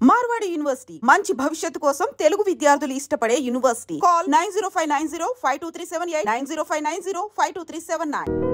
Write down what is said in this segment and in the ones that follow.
Marwadi university మంచి భవిష్యత్తు కోసం తెలుగు విద్యార్థులు ఇష్టపడే యూనివర్సిటీ. కాల్ 9059052378 9059052379.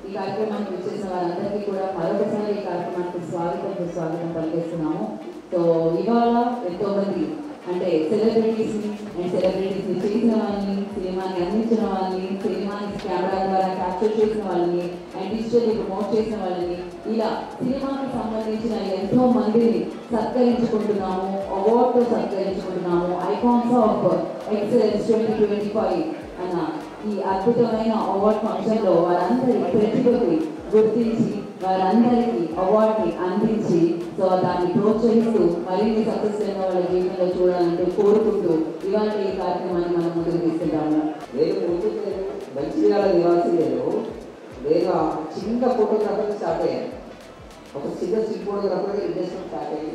ఈ కార్యక్రమానికి వచ్చేసిన వారందరికీ కూడా మరొకసారి ఈ కార్యక్రమానికి స్వాగతం పలికేస్తున్నాము. సో ఇవాళ ఎంతోమంది అంటే సెలబ్రిటీస్ని చేసిన వాళ్ళని, సినిమాని అందించిన వాళ్ళని, సినిమాని కెమెరా ద్వారా క్యాప్చర్ చేసిన వాళ్ళని అండ్ డిజిటల్లీ ప్రమోట్ చేసిన వాళ్ళని, ఇలా సినిమాకి సంబంధించిన ఎంతో మందిని సత్కరించుకుంటున్నాము, అవార్డుతో సత్కరించుకుంటున్నాము. ఐకాన్స్ ఆఫ్ ఎక్సలెన్స్ 2025 అన్న ఈ అద్భుతమైన అవార్డ్ ఫంక్షన్లో వారందరి ప్రతిభకి గుర్తించి వారందరికీ అవార్డుని అందించి సో దాన్ని ప్రోత్సహిస్తూ మరిన్ని సక్సెస్ అయిన వాళ్ళ జీవితంలో చూడాలంటూ కోరుకుంటూ ఇవాళ ఈ కార్యక్రమాన్ని మనం ముందుకు తీసుకుంటాము. నేను మంచిర్యాల నివాసి నేను చిన్న ఫోటోగ్రాఫర్ స్టార్ట్ అయ్యాను. ఒక చిన్న ఫోటోగ్రాఫర్గా ఇండస్ట్రీ స్టార్ట్ అయ్యి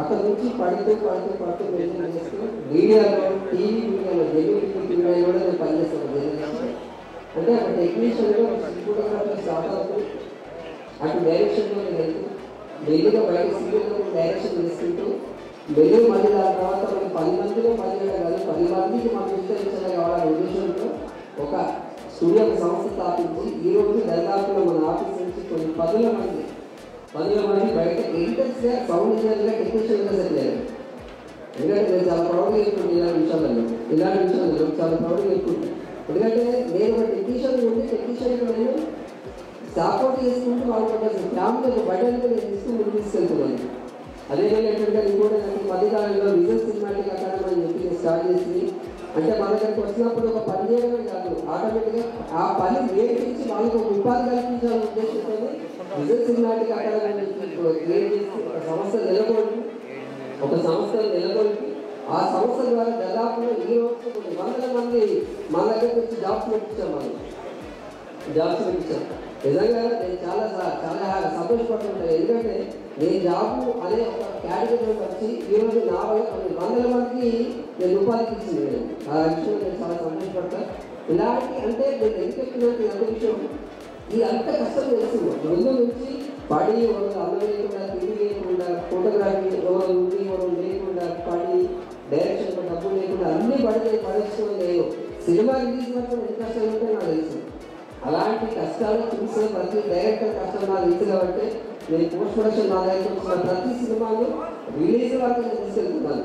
అక్కడ నుంచి పడుతూ మెయింటైన్ చేస్తూ మీడియాలో మీడియాలో టీవీలో కూడా నేను పనిచేస్తాను. అంటే ఒక టెక్నీషియన్గా ఫోటోగ్రాఫర్ స్టార్ట్ అవుతూ అటు డైరెక్షన్లో నేను వెళ్తూ మెల్లిగా బయట సీరియల్లో డైరెక్షన్ చేసుకుంటూ మెల్లి మళ్ళీ దాని తర్వాత మనం 10 మందిలో పనిచేయడం కాదు, 10 మందికి మనం విస్తరించడం కావాలనే ఉద్దేశంతో ఒక స్టూడియో సంస్థ స్థాపించి ఈరోజు దాదాపులో మన ఆఫీస్ నుంచి కొన్ని 10 మంది బయట ఎడిటర్స్గా, సౌండ్ ఇంజనీర్గా, టెక్నీషియన్గా సెటిల్ అయ్యారు. ఎందుకంటే నేను చాలా ప్రౌడ్గా చెప్పుకుంటాను ఇలాంటి విషయాలలో చాలా ప్రౌడ్గా చెప్పుకుంటాను. ఎందుకంటే నేను ఒక టెక్నీషియన్ ఉంటే టెక్నీషియన్గా నేను సపోర్ట్ చేసుకుంటూ వాళ్ళ ఫ్యామిలీ బయటకు నేను ముందుకు తీసుకెళ్తున్నాను. అదేవిధంగా ఏంటంటే ఇంకోటి నాకు మధ్యకాలంలో విజువల్ సినిమాటిక్ అకాడమీ అని చెప్పి నేను స్టార్ట్ చేసి అంటే మన దగ్గరికి వచ్చినప్పుడు ఒక పని చేయడమే కాదు, ఆటోమేటిక్గా ఆ పని నేర్పించి వాళ్ళకి ఒక ఉపాధి కల్పించాలనే ఉద్దేశంతో విజువల్ సినిమాటిక్ అకాడమీ క్రియేట్ చేసి ఒక సంస్థను నెలకొల్పి ఆ సంస్థ ద్వారా దాదాపులో ఈ రోజు కొన్ని 100 మంది మన దగ్గరికి వచ్చి జాబ్స్ పెట్టించాం. నిజంగా నేను చాలా సంతోషపడుతుంటాను. ఎందుకంటే నేను జాబు అనే ఒక కేటగిరీలోకి వచ్చి ఈరోజు నా వల్ల కొన్ని 100 మందికి నేను ఉపాధి ఇచ్చింది. ఆ విషయంలో నేను చాలా సంతోషపడతాను. ఇలాంటి అంటే నేను ఎందుకంటే అంత విషయం ఈ అంత కష్టం తెలుస్తుంది. ముందు నుంచి పడి అన్నం లేకుండా, తిండి లేకుండా, ఫోటోగ్రఫీ లేకుండా, పడి డైరెక్షన్ డబ్బులు లేకుండా అన్నీ పడేసుకోవడం లేదు. సినిమా రిలీజ్ వరకు ఎంత కష్టం ఉంటే నాకు తెలుసు. అలాంటి కష్టాలు చూసిన ప్రతి డైరెక్టర్ కష్టం నాకు తెలుసు కాబట్టి నేను పోస్ట్ ప్రొడక్షన్ నా దగ్గర వచ్చిన ప్రతి సినిమాలు రిలీజ్ వరకు నేను తీసుకెళ్తున్నాను.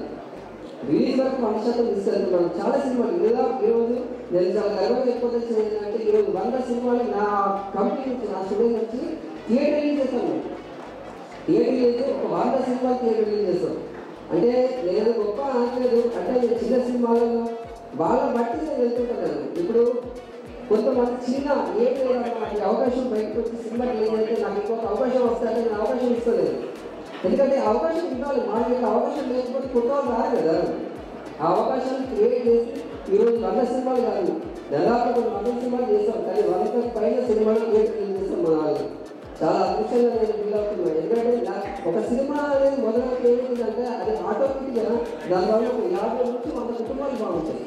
రిలీజ్ వరకు 100% తీసుకెళ్తున్నాను. చాలా సినిమాలు ఈరోజు నేను చాలా గర్వంగా చెప్పుకోవాల్సింది ఏంటంటే ఈరోజు 100 సినిమాలు నా కంపెనీ నుంచి, నా స్టూడియో నుంచి థియేటర్ రిలీజ్ చేస్తాను. థియేటర్ రిలీజ్ ఒక 100 సినిమాలు థియేటర్ రిలీజ్ చేస్తాను. అంటే నేను గొప్ప అనట్లేదు. అంటే నేను చిన్న సినిమాలలో వాళ్ళ బట్టి నేను వెళ్తుంటాను. ఇప్పుడు కొంతమంది చిన్న ఏం లేదన్నమాట అవకాశం బయటకు వచ్చి సినిమా లేదంటే నాకు ఇంకొక అవకాశం వస్తాయంటే నేను అవకాశం ఇస్తలేదు. ఎందుకంటే అవకాశం ఇవ్వాలి. మనకి అవకాశం లేకపోతే కొత్త రాదు కదా. ఆ అవకాశాన్ని క్రియేట్ చేసి ఈరోజు 100 సినిమాలు కాదు, దాదాపు కొన్ని 100 సినిమాలు చేస్తాం. కానీ 100 పైన సినిమాలు క్రియేట్ చేస్తాం మన వాళ్ళు. చాలా అదృష్టంగా నేను ఫీల్ అవుతున్నాను. ఎందుకంటే ఒక సినిమా అనేది మొదలైతే ఏమిటంటే అది ఆటోమేటిక్గా దానివల్ల ఒక 50 నుంచి 100 కుటుంబాలు బాగుంటాయి.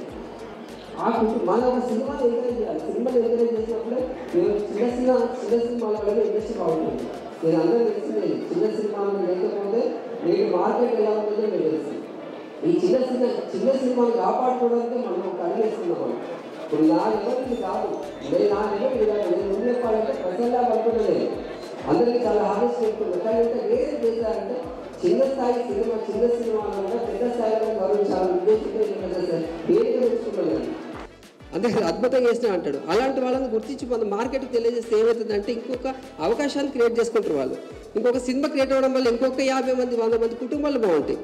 ఆ మన ఒక సినిమాని ఎంకరేజ్ చేయాలి. సినిమాని ఎంకరేజ్ చేసినప్పుడే చిన్న సినిమాల వల్ల ఇండస్ట్రీ బాగుంటుంది. నేను అందరూ తెలిసింది చిన్న సినిమాలు లేకపోతే నేను మార్కెట్ ఎలా ఉంటుందో మీకు తెలుసు. ఈ చిన్న సినిమాలు కాపాడుకోవడానికి మనం ఒక అడిగేస్తున్నాం. ఇప్పుడు నా లెవెల్ ఇది కాదు, నా లెవెల్ ఇది కాదు. నేను ముందు చెప్పాలంటే ప్రజల్లా పడుతున్నదే అందరికీ చాలా హానెస్ట్ చెప్తున్నాను. కానీ ఇంకా వేరే చేశారంటే చిన్న సినిమాలు కూడా పెద్ద స్థాయిలో గౌరవించాలని ఉద్దేశంతో వేదిక పెంచుకున్నాను. అంటే అద్భుతంగా చేసినా అంటాడు. అలాంటి వాళ్ళని గుర్తించి మన మార్కెట్కి తెలియజేస్తే ఏమవుతుందంటే ఇంకొక అవకాశాన్ని క్రియేట్ చేసుకుంటారు వాళ్ళు. ఇంకొక సినిమా క్రియేట్ అవ్వడం వల్ల ఇంకొక 50 మంది 100 మంది కుటుంబాలు బాగుంటాయి.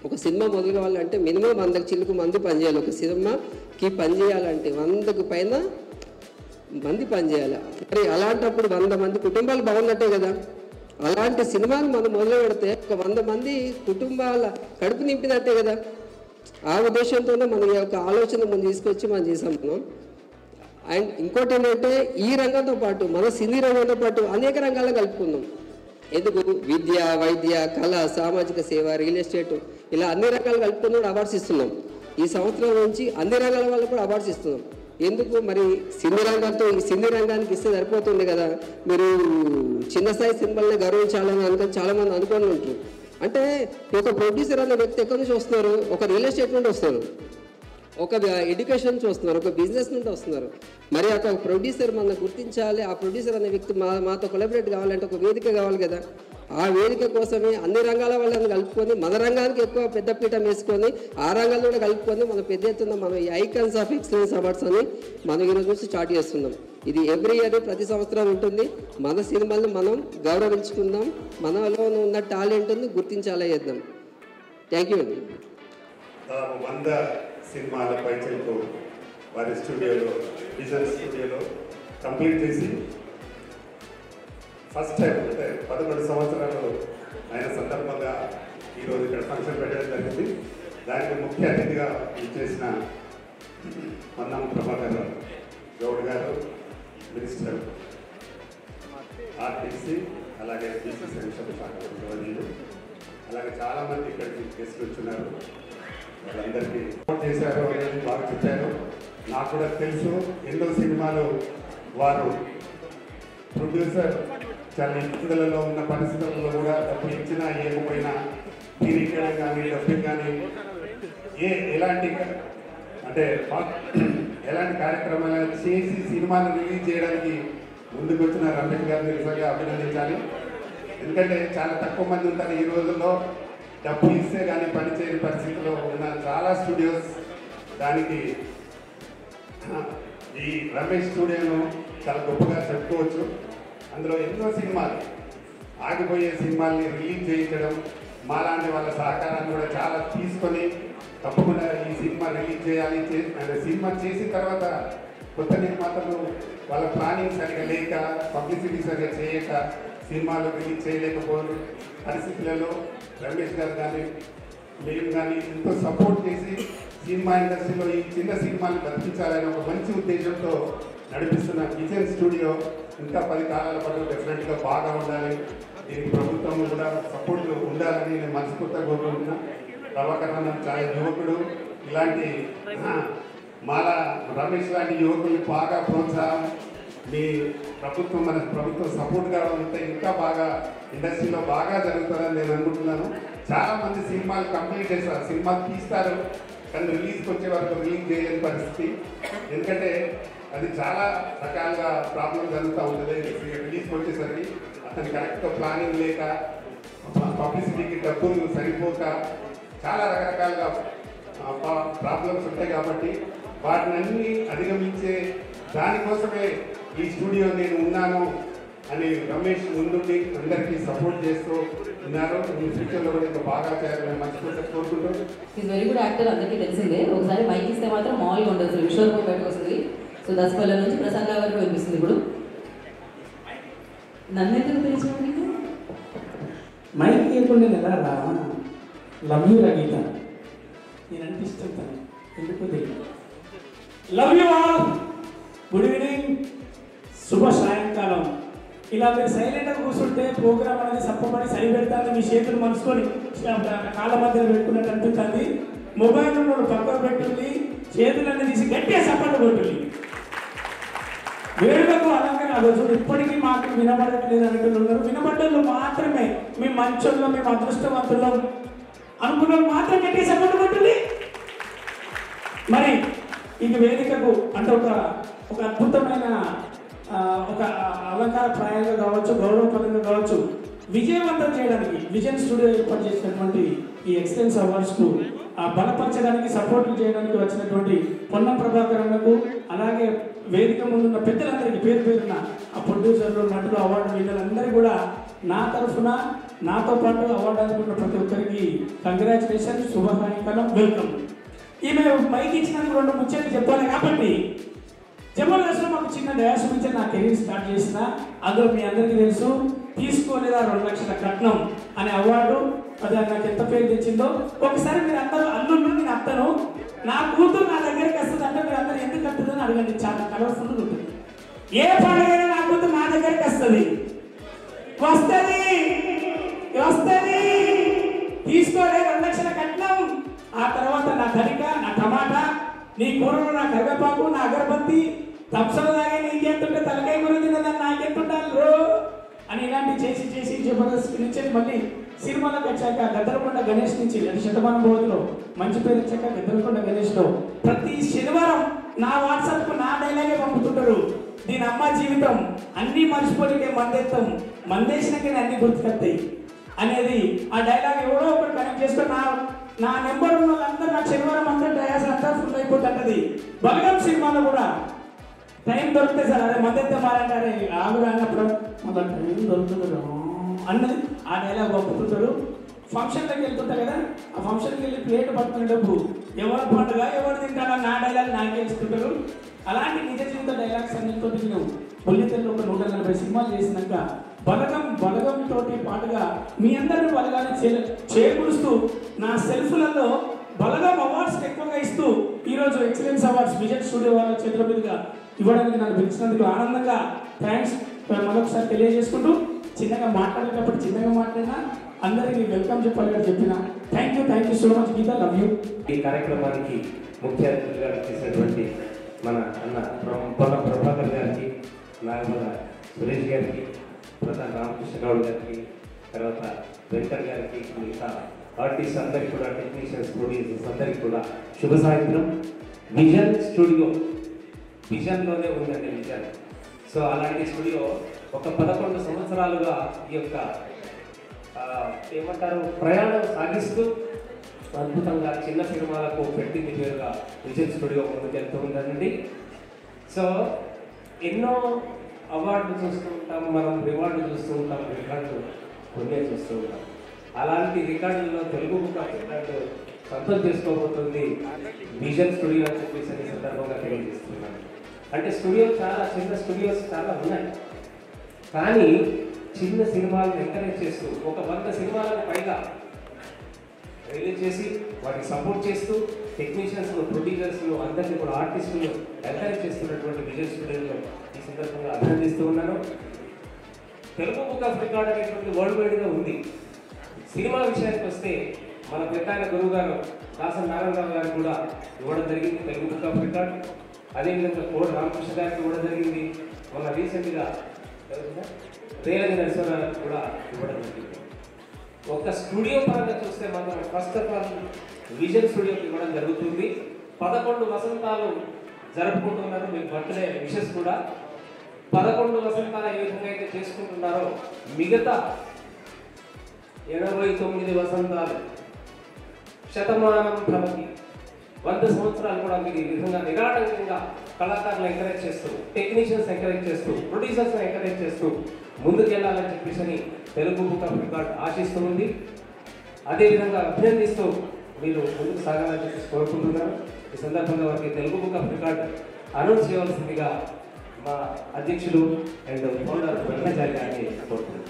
ఒక సినిమా మొదలు కావాలంటే మినిమం 100 చిలుకు మంది పనిచేయాలి. ఒక సినిమాకి పనిచేయాలంటే 100కు పైన మంది పనిచేయాలి. మరి అలాంటప్పుడు 100 మంది కుటుంబాలు బాగున్నట్టే కదా. అలాంటి సినిమాని మనం మొదలు పెడితే ఒక 100 మంది కుటుంబాల కడుపు నింపినట్టే కదా. ఆ ఉద్దేశంతోనే మనం ఈ యొక్క ఆలోచన మనం తీసుకొచ్చి మనం చేసాం మనం. అండ్ ఇంకోటి ఏంటంటే ఈ రంగంతో పాటు మన సినీ రంగంతో పాటు అనేక రంగాల్లో కలుపుకుందాం. ఎందుకు విద్య, వైద్య, కళ, సామాజిక సేవ, రియల్ ఎస్టేట్ ఇలా అన్ని రకాలు కలుపుకుని కూడా అవార్డ్స్ ఇస్తున్నాం. ఈ సంవత్సరం నుంచి అన్ని రంగాల వాళ్ళకు కూడా అవార్డ్స్ ఇస్తున్నాం. ఎందుకు మరి సినీ రంగంతో ఈ సినీ రంగానికి ఇస్తే సరిపోతుంది కదా, మీరు చిన్న స్థాయి సినిమాలని గౌరవించాలని అనుకుని చాలామంది అనుకొని ఉంటారు. అంటే ఒక ప్రొడ్యూసర్ అనే వ్యక్తి ఎక్కడి నుంచి వస్తున్నారు, ఒక రియల్ ఎస్టేట్ నుండి వస్తారు, ఒక ఎడ్యుకేషన్ నుంచి వస్తున్నారు, ఒక బిజినెస్ నుండి వస్తున్నారు. మరి ఒక ప్రొడ్యూసర్ మనం గుర్తించాలి. ఆ ప్రొడ్యూసర్ అనే వ్యక్తి మాతో కొలాబరేట్ కావాలంటే ఒక వేదిక కావాలి కదా. ఆ వేదిక కోసమే అన్ని రంగాల వాళ్ళని కలుపుకొని మన రంగానికి ఎక్కువ పెద్దపీట వేసుకొని ఆ రంగాల్లో కూడా కలుపుకొని మనం పెద్ద ఎత్తున మనం ఈ ఐకాన్స్ ఆఫ్ ఎక్సలెన్స్ అవార్డ్స్ అని మనం ఈరోజు నుంచి స్టార్ట్ చేస్తున్నాం. ఇది ఎవ్రీ ఇయర్ ప్రతి సంవత్సరం ఉంటుంది. మన సినిమాలను మనం గౌరవించుకుందాం, మనలో ఉన్న టాలెంట్ని గుర్తించాలి చేద్దాం. థ్యాంక్ యూ అండి. 100 సినిమాల పైచలకు వారి స్టూడియోలో, విజన్ స్టూడియోలో కంప్లీట్ చేసి ఫస్ట్ టైం అంటే 11 సంవత్సరాలు అయిన సందర్భంగా ఈరోజు ఇక్కడ ఫంక్షన్ పెట్టడం జరిగింది. దానికి ముఖ్య అతిథిగా ఇచ్చేసిన పొన్నం ప్రభాకర్ గౌడ్ గారు, మినిస్టర్ ఆర్టీసీ, అలాగే బీసీ సంక్షేమ శాఖ గవర్నీలు, అలాగే చాలామంది ఇక్కడికి గెస్ట్లు వచ్చున్నారు. వాళ్ళందరికీ సపోర్ట్ చేశారు అనేది బాగా చెప్పారు. నాకు కూడా తెలుసు ఎన్నో సినిమాలు వారు ప్రొడ్యూసర్ చాలా ఇబ్బందులలో ఉన్న పరిస్థితుల్లో కూడా డబ్బు ఇచ్చినా ఇవ్వకపోయినా తీరికడం కానీ డబ్బు కానీ ఎలాంటి అంటే ఎలాంటి కార్యక్రమాలు చేసి సినిమాను రిలీజ్ చేయడానికి ముందుకు వచ్చిన రమేష్ గారిని నిజంగా అభినందించాలి. ఎందుకంటే చాలా తక్కువ మంది ఉంటారు ఈ రోజుల్లో డబ్బు ఇస్తే కానీ పనిచేయని పరిస్థితిలో ఉన్న చాలా స్టూడియోస్. దానికి ఈ రమేష్ స్టూడియోను చాలా గొప్పగా చెప్పుకోవచ్చు. అందులో ఎన్నో సినిమాలు ఆగిపోయే సినిమాల్ని రిలీజ్ చేయించడం, మాలాంటి వాళ్ళ సహకారాన్ని కూడా చాలా తీసుకొని తప్పకుండా ఈ సినిమా రిలీజ్ చేయాలి. సినిమా చేసిన తర్వాత కొత్త నిర్మాతలు వాళ్ళ ప్లానింగ్ సరిగా లేక, పబ్లిసిటీ సరిగా చేయక సినిమాలు రిలీజ్ చేయలేకపోయిన పరిస్థితులలో రమేష్ గారు కానీ మేము కానీ ఎంతో సపోర్ట్ చేసి సినిమా ఇండస్ట్రీలో ఈ చిన్న సినిమాని బతికించాలని ఒక మంచి ఉద్దేశంతో నడిపిస్తున్న విజన్ స్టూడియో ఇంకా 10 కాలాల పాటు డెఫినెట్గా బాగా ఉండాలి. దీనికి ప్రభుత్వం కూడా సపోర్ట్ ఉండాలని నేను మనస్ఫూర్తిగా కోరుకుంటున్నా. ప్రభాకర్ అన్న చాలా యువకుడు. ఇలాంటి మాలా రమేష్ లాంటి యువకుల్ని బాగా ప్రోత్సాహం మీ ప్రభుత్వం మన ప్రభుత్వం సపోర్ట్గా ఉంటే ఇంకా బాగా ఇండస్ట్రీలో బాగా జరుగుతుందని నేను అనుకుంటున్నాను. చాలామంది సినిమాలు కంప్లీట్ చేస్తారు, సినిమాలు తీస్తారు, కానీ రిలీజ్కి వచ్చే వరకు రిలీజ్ చేయలేని పరిస్థితి. ఎందుకంటే అది చాలా రకాలుగా ప్రాబ్లం జరుగుతూ ఉంటుంది. రిలీజ్కి వచ్చేసరికి అతను కరెక్ట్గా ప్లానింగ్ లేక, పబ్లిసిటీకి డబ్బులు సరిపోక చాలా రకరకాలుగా ప్రాబ్లమ్స్ ఉంటాయి. కాబట్టి వాటినన్నీ అధిగమించే దానికోసమే ఈ స్టూడియో నేను ఉన్నాను అని రమేష్ ముందుండి అందరికీ సపోర్ట్ చేస్తూ ఉన్నారు. ఈ ఫ్యూచర్లో కూడా ఇంకా బాగా చేయాలని మనస్ఫూర్తిగా కోరుకుంటాను. ఈజ్ వెరీ గుడ్ యాక్టర్, అందరికీ తెలిసిందే. ఒకసారి మైక్ ఇస్తే మాత్రం మామూలుగా ఉండదు, విశ్వరూపం బయటకు వస్తుంది. సో దసపల్ల నుంచి ప్రసాద్ రావు గారికి వినిపిస్తుంది. ఇప్పుడు నన్ను ఎందుకు పిలిచావు? నీకు మైక్ ఇవ్వకుండా కదా రా, లవ్ యూ రగీత, నేను అనిపిస్తుంటాను ఎందుకు తెలియదు. Love you all, good evening, శుభ సాయంకాలం. ఇలా మీరు సైలెంట్గా కూర్చుంటే ప్రోగ్రామ్ అనేది సప్పబడి సరి పెడతాను, మీ చేతులు మనసుకొని కాళ్ళ మధ్యలో పెట్టుకున్నట్టు అనిపిస్తుంది. మొబైల్ ఉన్న పక్కన పెట్టుంది, చేతులన్నీ తీసి గట్టిగా సపోర్ట్ కొట్టుంది. వేడుకకు అలంకరణ రోజు ఇప్పటికీ మాకు వినబడట్లేదు అనేటువంటి ఉన్నారు. వినబడ్డలు మాత్రమే మేము మంచోళ్ళు, మేము అదృష్టవంతులు అనుకున్న మాత్రం గట్టిగా సపోర్ట్ కొట్టుంది. మరి ఇది వేదికకు అంటే ఒక అద్భుతమైన ఒక అలంకార ప్రాయంగా కావచ్చు, గౌరవపరంగా కావచ్చు, విజయవంతం చేయడానికి విజన్ స్టూడియో ఏర్పాటు చేసినటువంటి ఈ ఎక్సలెన్స్ అవార్డ్స్కు బలపరచడానికి, సపోర్ట్ చేయడానికి వచ్చినటువంటి పొన్నం ప్రభాకర్ అన్నకు, అలాగే వేదిక ముందున్న పెద్దలందరికీ పేరు పేరున ఆ ప్రొడ్యూసర్లు, నటులు, అవార్డు వీళ్ళందరూ కూడా నా తరఫున నాతో పాటు అవార్డు అందుకున్న ప్రతి ఒక్కరికి కంగ్రాచులేషన్, శుభసాయంకాలం, వెల్కమ్. ఈమె మైక్ ఇచ్చినందుకు 2 ముచ్చట్లు చెప్పాలి కాబట్టి జబర్దస్త్లో మాకు చిన్న డ్యాష్ నుంచి నా కెరీర్ స్టార్ట్ చేసిన, అందులో మీ అందరికీ తెలుసు తీసుకోలేదా 2 లక్షల కట్నం అనే అవార్డు. అది నాకు ఎంత పేరు తెచ్చిందో ఒకసారి మీరు అందరూ అల్లుళ్ళు, నేను అత్తను, నా కూతురు నా దగ్గరికి వస్తుంది అంటే మీరు అందరూ ఎందుకు వస్తుందని అడగండి. చాలా కలర్ఫుల్గా ఉంటుంది. ఏ పండుగైనా నా కూతురు నా దగ్గరికి వస్తుంది తీసుకోలే 2 లక్షల కట్నం. ఆ తర్వాత నా తరిక, నా టమాటా, నీ కూరలో నా కరివేపాకు, నా అగరబత్తి, తంసలు తాగే నీకెంతుంటే తలకాయ కూర తిన్నదాన్ని నాకెంతుంటాను రో అని ఇలాంటివి చేసి చేసి జబర్దస్త్ నుంచి మళ్ళీ సినిమాలకు వచ్చాక గద్దలకొండ గణేష్ నుంచి శతమానం భవతిలో మంచి పేరు వచ్చాక గద్దలకొండ గణేష్లో ప్రతి శనివారం నా వాట్సాప్కు నా డైలాగే పంపుతుంటారు. దీని అమ్మ జీవితం అన్నీ మర్చిపోయికే మందేస్తాం, మందేసినాకే అన్ని గుర్తుకొస్తాయి అనేది ఆ డైలాగ్ ఎవరో ఒకటి కనెక్ట్ చేసుకొని నా నెంబర్ ఉన్న వాళ్ళందరూ నాకు శనివారం అంతా డయాస్ అంతా ఫుల్ అయిపోతుంటది. బలగం సినిమాలో కూడా టైం దొరికితే సార్ అదే మద్దతు మారంటారే ఆగురా అన్నప్పుడు మాకు టైం దొరుకుతుంది అన్నది ఆ డైలాగ్ పంపుతుంటారు. ఫంక్షన్లోకి వెళ్తుంటా కదా, ఆ ఫంక్షన్కి వెళ్ళి ప్లేట్ పట్టుకునేటప్పుడు ఎవరు పండుగ ఎవరు తింటారో నా డైలాగ్ నాకే ఇస్తుంటారు. అలాంటి నిజ జీవిత డైలాగ్స్ అన్నింటితో నేను బుల్లితెరలో ఒక 140 సినిమాలు చేసినాక బలగం తోటి పాటుగా మీ అందరినీ బలగాన్ని చేకూరుస్తూ నా సెల్ఫ్లలో బలగం అవార్డ్స్ ఎక్కువగా ఇస్తూ ఈరోజు ఎక్సలెన్స్ అవార్డ్స్ విజన్ స్టూడియో వాళ్ళ చేతుల మీదుగా ఇవ్వడానికి నన్ను పిలిచినందుకు ఆనందంగా థ్యాంక్స్ మరొకసారి తెలియజేసుకుంటూ, చిన్నగా మాట్లాడేటప్పుడు చిన్నగా మాట్లాడినా అందరికీ వెల్కమ్ చెప్పాలి చెప్పిన thank you so much Geetha, love you. ఈ కార్యక్రమానికి ముఖ్య అతిథిగా చేసినటువంటి మన అన్న పొన్నం ప్రభాకర్ గారికి, నాగమల సురేష్ గారికి, ప్రధాన రామకృష్ణ గౌడ్ గారికి, తర్వాత వెంకట్ గారికి, మిగతా ఆర్టిస్ట్ అందరికీ కూడా, టెక్నీషియన్స్, ప్రొడ్యూసర్స్ అందరికీ కూడా శుభ సాయంత్రం. విజన్ స్టూడియో విజన్లోనే ఉందండి విజన్. సో అలాంటి స్టూడియో ఒక 11 సంవత్సరాలుగా ఈ యొక్క ఏమంటారు ప్రయాణం సాగిస్తూ అద్భుతంగా చిన్న సినిమాలకు పెట్టింది పేరుగా విజన్ స్టూడియో ముందుకెళ్తూ ఉందండి. సో ఎన్నో అవార్డులు చూస్తూ ఉంటాం, మనం రివార్డులు చూస్తూ ఉంటాం, రికార్డులు కొన్నే చూస్తూ ఉంటాం. అలాంటి రికార్డుల్లో తెలుగు బుక్ ఆఫ్ రికార్డు సొంతం చేసుకోబోతుంది విజన్ స్టూడియో అని చెప్పేసి ఈ సందర్భంగా తెలియజేస్తున్నాను. అంటే చిన్న స్టూడియోస్ చాలా ఉన్నాయి, కానీ చిన్న సినిమాలను ఎంకరేజ్ చేస్తూ ఒక 100 సినిమాలకు పైగా రిలీజ్ చేసి వాటికి సపోర్ట్ చేస్తూ టెక్నీషియన్స్ను, ప్రొడ్యూసర్స్ను, అందరినీ కూడా ఆర్టిస్టులు ఎంకరేజ్ చేస్తున్నటువంటి విజన్ స్టూడియోలో ఈ సందర్భంగా అభినందిస్తూ ఉన్నాను. తెలుగు బుక్ ఆఫ్ రికార్డ్ అనేటువంటి వరల్డ్ వైడ్గా ఉంది. సినిమా విషయానికి వస్తే మన పెద్దాయన గురువు గారు దాసరి నారాయణరావు గారు కూడా ఇవ్వడం జరిగింది తెలుగు బుక్ ఆఫ్ రికార్డ్. అదేవిధంగా కోడి రామకృష్ణ గారికి ఇవ్వడం జరిగింది. మొన్న రీసెంట్గా రేలంగి నరసింహారావు కూడా ఇవ్వడం జరిగింది. ఒక స్టూడియో పరంగా చూస్తే మాత్రం ఫస్ట్ ఆఫ్ ఆల్ విజన్ స్టూడియోకి ఇవ్వడం జరుగుతుంది. 11 వసంతాలు జరుపుకుంటున్నారు. మీకు బర్త్డే విషెస్ కూడా 11 వసంతాలు ఏ విధంగా అయితే చేసుకుంటున్నారో మిగతా 89 వసంతాలు శతమానం భవతి 100 సంవత్సరాలు కూడా మీరు ఈ విధంగా నిరాటంకంగా కళాకారులు ఎంకరేజ్ చేస్తూ, టెక్నీషియన్స్ ఎంకరేజ్ చేస్తూ, ప్రొడ్యూసర్స్ ఎంకరేజ్ చేస్తూ ముందుకెళ్లాలని చెప్పేసి తెలుగు బుక్ ఆఫ్ రికార్డ్ ఆశిస్తూ ఉంది. అదేవిధంగా అభినందిస్తూ మీరు ముందుకు సాగాలని చెప్పేసి కోరుకుంటున్నారు. ఈ సందర్భంగా వారికి Telugu book of record announce చేయవలసిందిగా మా అధ్యక్షులు అండ్ ఫౌండర్ వెంకటాచార్య గారిని కోరుతున్నాను.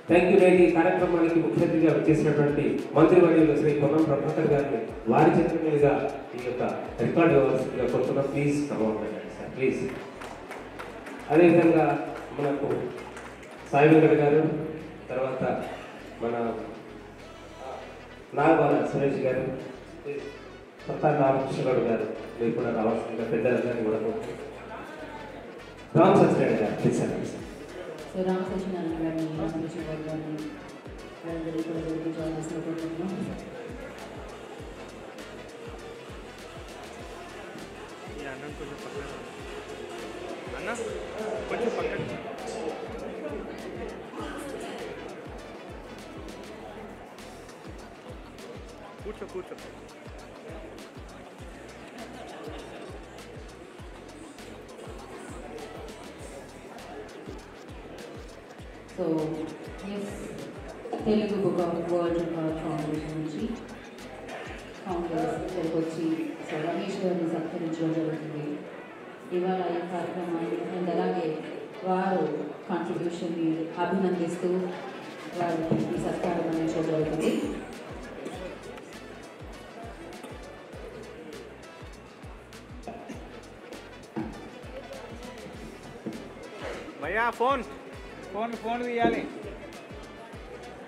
Thank you. నేటి కార్యక్రమానికి ముఖ్య అతిథిగా వచ్చేసినటువంటి మంత్రివర్యులు శ్రీ పొన్నం ప్రభాకర్ గారిని వారి చేతుల మీదుగా ఈ యొక్క రికార్డు ఇవ్వాల్సిందిగా కోరుతున్నాం. Please come on sir, please. అదేవిధంగా మనకు సాయి వెంకట గారు, తర్వాత మన నాగబాల సురేష్ గారు, ప్రతాప్ రామకృష్ణ గౌడ్ గారు, మీరు కూడా రావాల్సిందిగా పెద్దలందరినీ కూడా రామ్ సత్యనారాయణ గారు please sir. So Ram Satyanarayana గారిని రామకృష్ణ గౌడ్ గారిని వాళ్ళందరూ కూడా జరిగి జాయిన్ చేసుకుంటున్నాం. కూర్చో so yes Telugu book of world record foundation నుంచి ఫౌండర్స్ ఇక్కడికి వచ్చి సో రమేష్ గారిని సత్కరించడం జరుగుతుంది. ఇవాళ ఈ కార్యక్రమాన్ని అండ్ అలాగే వారు కాంట్రిబ్యూషన్ని అభినందిస్తూ వారికి ఈ సత్కారం అందించడం జరుగుతుంది. భయ్యా ఫోన్ తీయాలి.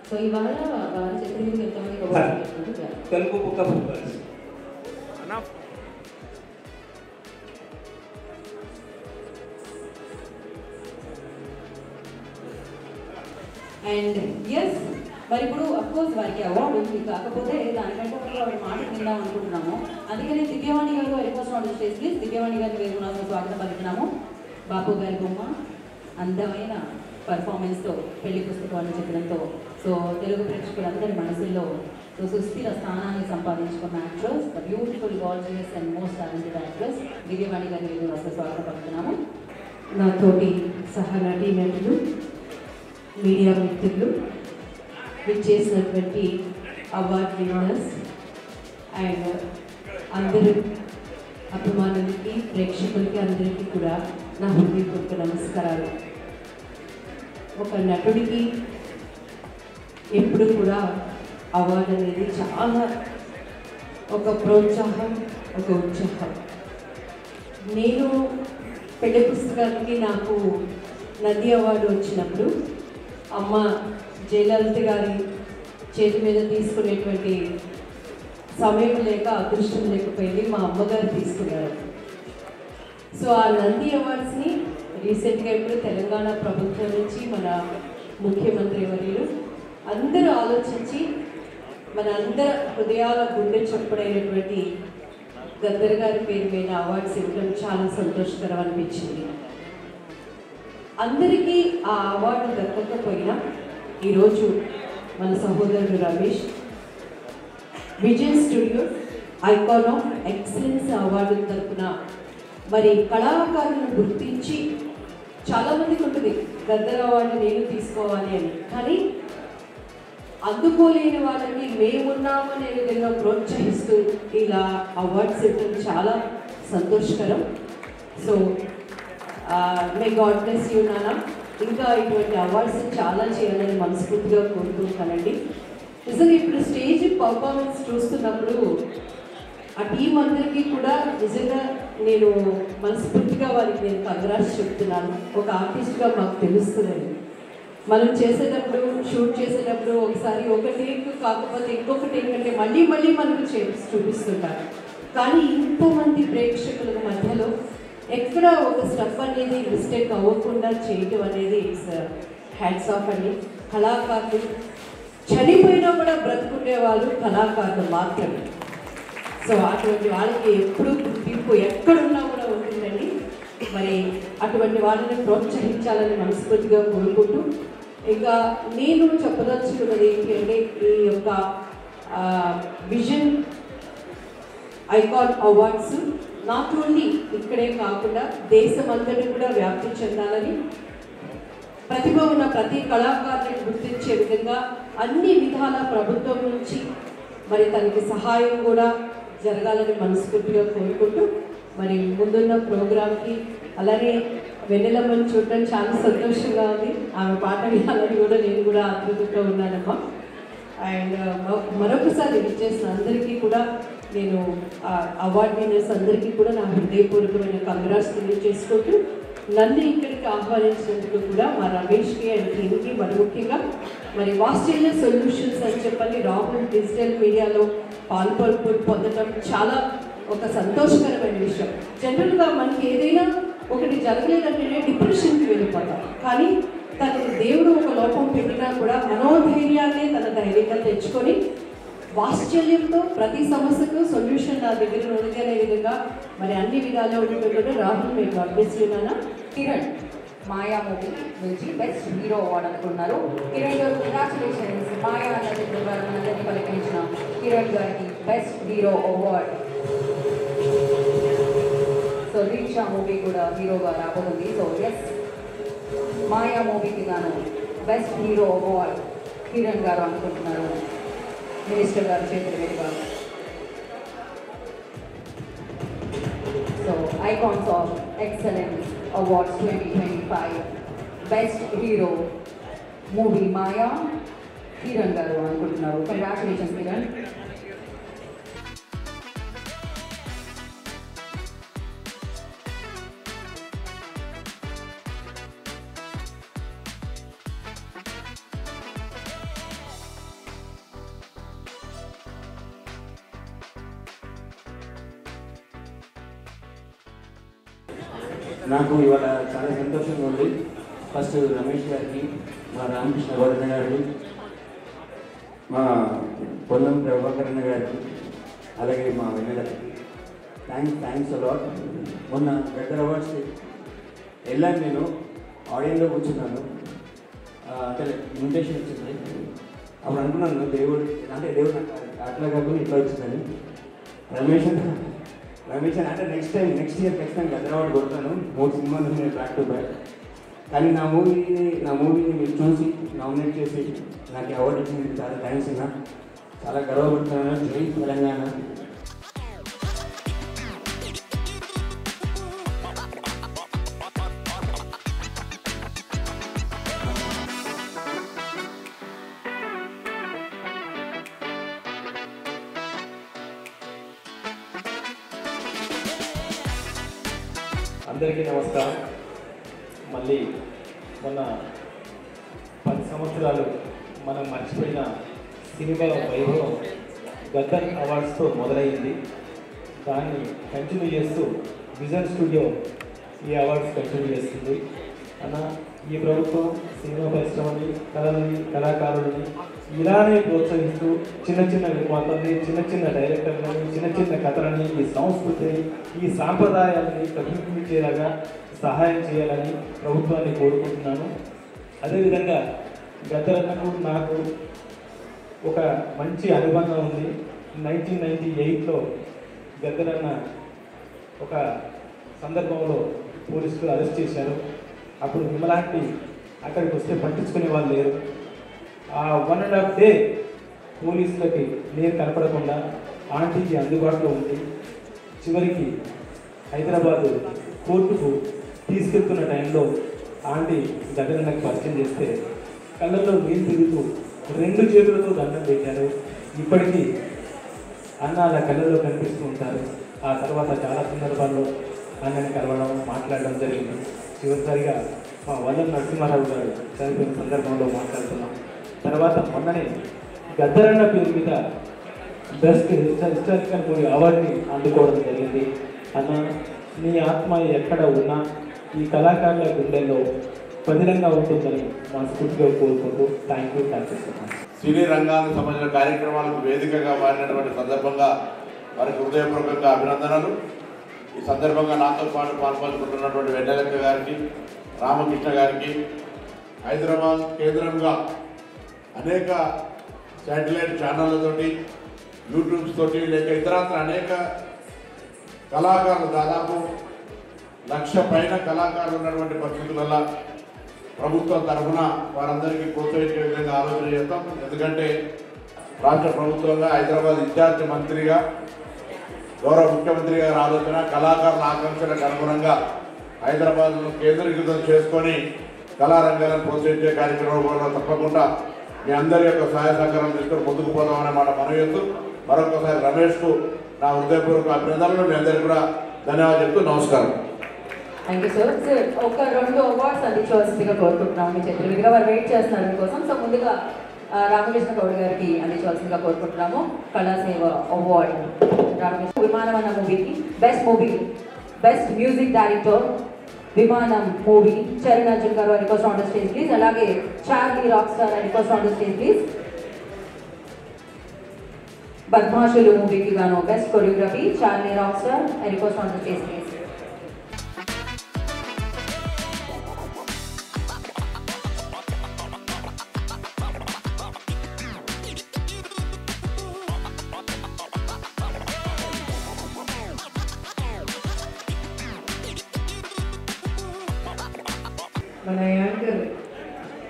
సో ఇవాళ వారి చిత్రీకరణ ఎంతమంది తెలుగు బుక్ ఆఫ్ రికార్డ్స్ అన్నా అండ్ ఎస్ మరి ఇప్పుడు అఫ్కోర్స్ వారికి అవార్డు ఉంది, కాకపోతే దానికంటే ఒక మాట విందాం అనుకుంటున్నాము. అందుకని Divyavani garu request on the stage please. Divyavani గారిని వేరుకున్నాము, స్వాగతం పలుకుతున్నాము. బాపు గారి బొమ్మ అందమైన పర్ఫార్మెన్స్తో పెళ్లి పుస్తకాన్ని చెప్పడంతో సో తెలుగు ప్రేక్షకులందరి మనసుల్లో సో సుస్థిర స్థానాన్ని సంపాదించుకున్న actress, the beautiful gorgeous and most talented actress Divyavani గారిని వేరుకున్నాము, స్వాగతం పలుకుతున్నాము. నా తోటి సహనటి నటులు, మీడియా మిత్రులు, విచ్చేసినటువంటి అవార్డ్ విన్నర్స్ అండ్ అందరూ అభిమానులకి, ప్రేక్షకులకి అందరికీ కూడా నా హృదయపూర్వక నమస్కారాలు. ఒక నటుడికి ఎప్పుడు కూడా అవార్డు అనేది చాలా ఒక ప్రోత్సాహం, ఒక ఉత్సాహం. నేను పెళ్లి పుస్తకానికి నాకు నంది అవార్డు వచ్చినప్పుడు అమ్మ జయలలిత గారి చేతి మీద తీసుకునేటువంటి సమయం లేక అదృష్టం లేకపోయింది, మా అమ్మగారు తీసుకున్నారు. సో ఆ నంది అవార్డ్స్ని రీసెంట్గా ఇప్పుడు తెలంగాణ ప్రభుత్వం నుంచి మన ముఖ్యమంత్రి వర్యులు అందరూ ఆలోచించి మన అందరి హృదయాల గుండె చప్పుడైనటువంటి గద్దర్ గారి పేరు మీద అవార్డ్స్ ఇవ్వడం చాలా సంతోషకరం అనిపించింది. అందరికీ ఆ అవార్డు దక్కకపోయినా ఈరోజు మన సహోదరుడు Ramesh Vijay studio icon of excellence award తరఫున మరి కళాకారులను గుర్తించి చాలామందికి ఉంటుంది గద్దర్ అవార్డు నేను తీసుకోవాలి అని, కానీ అందుకోలేని వాళ్ళకి మేమున్నాము అనే విధంగా ప్రోత్సహిస్తూ ఇలా అవార్డ్స్ ఇవ్వడం చాలా సంతోషకరం. So may God bless you నాన్న. ఇంకా ఇటువంటి అవార్డ్స్ చాలా చేయాలని మనస్ఫూర్తిగా కోరుకుంటానండి. నిజంగా ఇప్పుడు స్టేజ్ పర్ఫార్మెన్స్ చూస్తున్నప్పుడు ఆ టీం అందరికీ కూడా నిజంగా నేను మనస్ఫూర్తిగా వారికి నేను కంగ్రాట్స్ చెప్తున్నాను. ఒక ఆర్టిస్ట్గా మాకు తెలుస్తుంది, మనం చేసేటప్పుడు షూట్ చేసేటప్పుడు ఒకసారి ఒక టేక్ కాకపోతే ఇంకొక టేక్ అంటే మళ్ళీ మళ్ళీ మనకు చూపిస్తుంటారు. కానీ ఇంతమంది ప్రేక్షకుల మధ్యలో ఎక్కడ ఒక స్టెప్ అనేది మిస్టేక్ అవ్వకుండా చేయటం అనేది ఇట్స్ హ్యాట్స్ ఆఫ్ అండి. కళాకారులు చనిపోయినా కూడా బ్రతుకునే వాళ్ళు కళాకారులు మాత్రమే. సో అటువంటి వాళ్ళకి ఎప్పుడు గుర్తింపు ఎక్కడున్నా కూడా ఉంటుందండి. మరి అటువంటి వాళ్ళని ప్రోత్సహించాలని మనస్ఫూర్తిగా కోరుకుంటూ, ఇంకా నేను చెప్పదలుచుకున్నది ఏంటి అంటే ఈ యొక్క vision icon awards not only ఇక్కడే కాకుండా దేశమంతటి కూడా వ్యాప్తి చెందాలని, ప్రతిభ ఉన్న ప్రతి కళాకారుని గుర్తించే విధంగా అన్ని విధాల ప్రభుత్వం నుంచి మరి తనకి సహాయం కూడా జరగాలని మనస్ఫూర్తిగా కోరుకుంటూ, మరి ముందున్న ప్రోగ్రామ్కి అలానే వెన్నెలమ్మని చూడటం చాలా సంతోషంగా ఉంది. ఆమె పాట వినాలని కూడా నేను కూడా ఆతృతగా ఉన్నానమ్మా. అండ్ మరొకసారి విచ్చేసిన అందరికీ కూడా నేను అవార్డ్ విన్నర్స్ అందరికీ కూడా నా హృదయపూర్వకమైన కంగ్రాట్స్ తెలియజేసుకుంటూ నన్ను ఇక్కడికి ఆహ్వానించినందుకు కూడా మా రమేష్కి అండ్ టీమ్కి మరి ముఖ్యంగా మరి వాస్ట్రేలియా సొల్యూషన్స్ అని చెప్పని రాహుల్ డిజిటల్ మీడియాలో పొందడం చాలా ఒక సంతోషకరమైన విషయం. జనరల్గా మనకి ఏదైనా ఒకటి జరగలేదంటేనే డిప్రెషన్కి వెళ్ళిపోతాం. కానీ తనకు దేవుడు ఒక లోపం పెట్టినా కూడా మనోధైర్యాన్ని తన ధైర్యంగా తెచ్చుకొని వాత్సల్యంతో ప్రతి సమస్యకు సొల్యూషన్ నా దగ్గర ఉన్నదనే విధంగా మరి అన్ని విధాలు ఉంటుందో రాహుల్ మీకు అభ్యసిస్తున్నానా. కిరణ్ మాయా మూవీ నుంచి బెస్ట్ హీరో అవార్డు అనుకున్నారు. కిరణ్ గారు కంగ్రాచులేషన్స్. మాయా అన్నది మనందరినీ పలికించిన కిరణ్ గారికి బెస్ట్ హీరో అవార్డ్. సో రీక్షా మూవీ కూడా హీరోగా రాబోతుంది. సో ఎస్, మాయా మూవీకి గాను best hero award Kiran garu అనుకుంటున్నారు. మినిస్టర్ గారు చేతుల మీదుగా. So icons of excellence awards 2025 best hero movie Maya Kiran garu అనుకుంటున్నారు. కంగ్రాచులేషన్స్ కిరణ్. నాకు ఇవాళ చాలా సంతోషంగా ఉంది. ఫస్ట్ రమేష్ గారికి, మా రామకృష్ణ గౌరన్న గారికి, మా పొన్నం ప్రభాకరణ గారికి, అలాగే మా వెన్నెలకి థ్యాంక్స్ అలాట్. మొన్న గద్దర్ అవార్డ్స్కి వెళ్ళాను, నేను ఆడియన్లో కూర్చున్నాను. అంటే ఇన్విటేషన్ వచ్చింది. అప్పుడు అనుకున్నాను దేవుడు నాకు అట్లా కాకుండా ఇట్లా వచ్చిందని. రమేష్ అంటే నెక్స్ట్ ఇయర్ ఖచ్చితంగా గద్దర్ అవార్డు కొడతాను. 3 సినిమాలు నేను బ్యాక్ టు బ్యాక్. కానీ నా మూవీని మీరు చూసి నామినేట్ చేసి నాకు అవార్డు ఇచ్చినందుకు చాలా థ్యాంక్స్ అన్నా. చాలా గర్వపడుతున్నాను. జై తెలంగాణ. అందరికీ నమస్కారం. మళ్ళీ మొన్న 10 సంవత్సరాలు మనం మర్చిపోయిన సినిమాల వైభవం గద్దర్ అవార్డ్స్తో మొదలైంది. దాన్ని కంటిన్యూ చేస్తూ విజన్ స్టూడియో ఈ అవార్డ్స్ కంటిన్యూ చేస్తుంది. అన్న, ఈ ప్రభుత్వం సినిమా పరిశ్రమని, కళాకారులని ఇలానే ప్రోత్సహిస్తూ చిన్న నిర్మాతల్ని, చిన్న డైరెక్టర్లని, చిన్న కథలని, ఈ సంస్కృతిని, ఈ సాంప్రదాయాలని ప్రతిబింబించేలాగా సహాయం చేయాలని ప్రభుత్వాన్ని కోరుకుంటున్నాను. అదేవిధంగా గద్దరన్నకు నాకు ఒక మంచి అనుబంధం ఉంది. 1998లో గద్దరన్న ఒక సందర్భంలో పోలీసులు అరెస్ట్ చేశారు. అప్పుడు మిమ్మలాంటి అక్కడికి వస్తే పట్టించుకునే వాళ్ళు లేరు. ఆ 1.5 డే పోలీసులకి నేను కనపడకుండా ఆంటీకి అందుబాటులో ఉంది. చివరికి హైదరాబాదు కోర్టుకు తీసుకెళ్తున్న టైంలో ఆంటీ గద్దరన్నకు పరిచయం చేస్తే కళ్ళల్లో నీళ్ళు తిరుగుతూ 2 చేతులతో దండం పెట్టారు. ఇప్పటికీ అన్న అలా కళ్ళల్లో కనిపిస్తూ ఉంటారు. ఆ తర్వాత చాలా సందర్భాల్లో అన్నని కలవడం, మాట్లాడడం జరిగింది. చివరిసారిగా మా వల్ల నరసింహారావు గారు చనిపోయిన సందర్భంలో మాట్లాడుతున్నాం. తర్వాత మొన్ననే గద్దరన్న పేరు మీద బెస్ట్ హిస్టారికల్ మూవీ అవార్డుని అందుకోవడం జరిగింది. అన్న, నీ ఆత్మ ఎక్కడ ఉన్నా ఈ కళాకారుల గుండెల్లో పదిలంగా ఉంటుందని మనస్ఫూర్తిగా కోరుకుంటూ థ్యాంక్ యూ చెప్తున్నాను. సినీ రంగానికి సంబంధించిన కార్యక్రమాలకు వేదికగా మారినటువంటి సందర్భంగా వారికి హృదయపూర్వకంగా అభినందనలు. ఈ సందర్భంగా నాతో పాటు పాల్పంచుకుంటున్నటువంటి వెన్నెలక్క గారికి, రామకృష్ణ గారికి, హైదరాబాద్ కేంద్రంగా అనేక శాటిలైట్ ఛానళ్ళతోటి, యూట్యూబ్స్ తోటి, లేక ఇతరత్ర అనేక కళాకారులు, దాదాపు 1,00,000 పైన కళాకారులు ఉన్నటువంటి పరిస్థితులలో ప్రభుత్వం తరఫున వారందరికీ ప్రోత్సహించే విధంగా ఆలోచన చేస్తాం. ఎందుకంటే రాష్ట్ర ప్రభుత్వంగా హైదరాబాద్ ఇన్ఛార్జ్ మంత్రిగా గౌరవ ముఖ్యమంత్రి గారి ఆలోచన కళాకారుల ఆకాంక్షలకు అనుగుణంగా హైదరాబాద్ను కేంద్రీకృతం చేసుకొని కళారంగాలను ప్రోత్సహించే కార్యక్రమంలో తప్పకుండా మీ అందరి యొక్క సహాయ సహకారం తీసుకొని ముందుకు పోదామనే మాట మనవేస్తూ మరొకసారి రమేష్కు నా హృదయపూర్వక అభినందనలు. మీ అందరికీ కూడా ధన్యవాదాలు చెప్తూ నమస్కారం. Thank you sir. సార్ ఒక 2 అవార్డ్స్ అందించవలసిందిగా కోరుకుంటున్నాం మీ చేతుల మీదుగా. వారు వెయిట్ చేస్తున్నారు మీకోసం. సో ముందుగా రామకృష్ణ గౌడ్ గారికి అందించవలసిందిగా కోరుకుంటున్నాము కళాసేవ అవార్డ్. రామకృష్ణ విమానం అన్న మూవీకి best music director Vimanam movie Charan Arjun garu request on the stage please. అలాగే Charlie rock star request on the stage please. బద్మాషులు మూవీకి గాను best choreography Charlie rock star request on the stage please. మన యాంకర్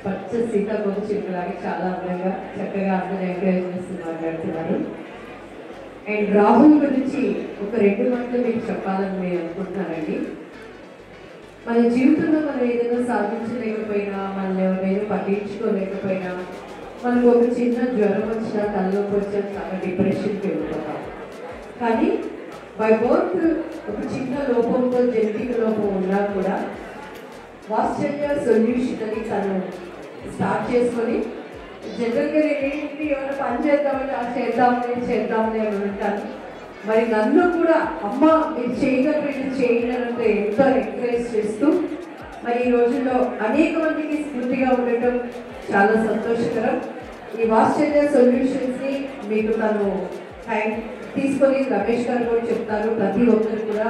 పచ్చ సీతాకోక చిలుకలాగా చాలా అందంగా చక్కగా అందరూ ఎంకరేజ్ చేస్తూ మాట్లాడుతున్నారు. అండ్ రాహుల్ గురించి ఒక 2 మాటలు మీకు చెప్పాలని నేను అనుకుంటున్నానండి. మన జీవితంలో మనం ఏదైనా సాధించలేకపోయినా, మనల్ని ఎవరైనా పట్టించుకోలేకపోయినా, మనకు ఒక చిన్న జ్వరం వచ్చినా, తలలోకి వచ్చినా చాలా డిప్రెషన్కి వెళ్ళిపోతాం. కానీ బై బర్త్ ఒక చిన్న లోపంతో జెనెటిక్ లోపం ఉన్నా కూడా వాత్సల్య సొల్యూషన్ అని తను స్టార్ట్ చేసుకొని జనరల్గా నేనేంటి ఏమైనా పని చేద్దామంటే చేద్దామని అని ఉంటాను. మరి నన్ను కూడా అమ్మ మీరు చేయగలరు చేయగలంటే ఎంతో ఎంకరేజ్ చేస్తూ మరి ఈ రోజుల్లో అనేక మందికి స్ఫూర్తిగా ఉండటం చాలా సంతోషకరం. ఈ వాత్సల్య సొల్యూషన్స్ని మీకు తను టైం తీసుకొని రమేష్ గారు కూడా చెప్తారు. ప్రతి ఒక్కరు కూడా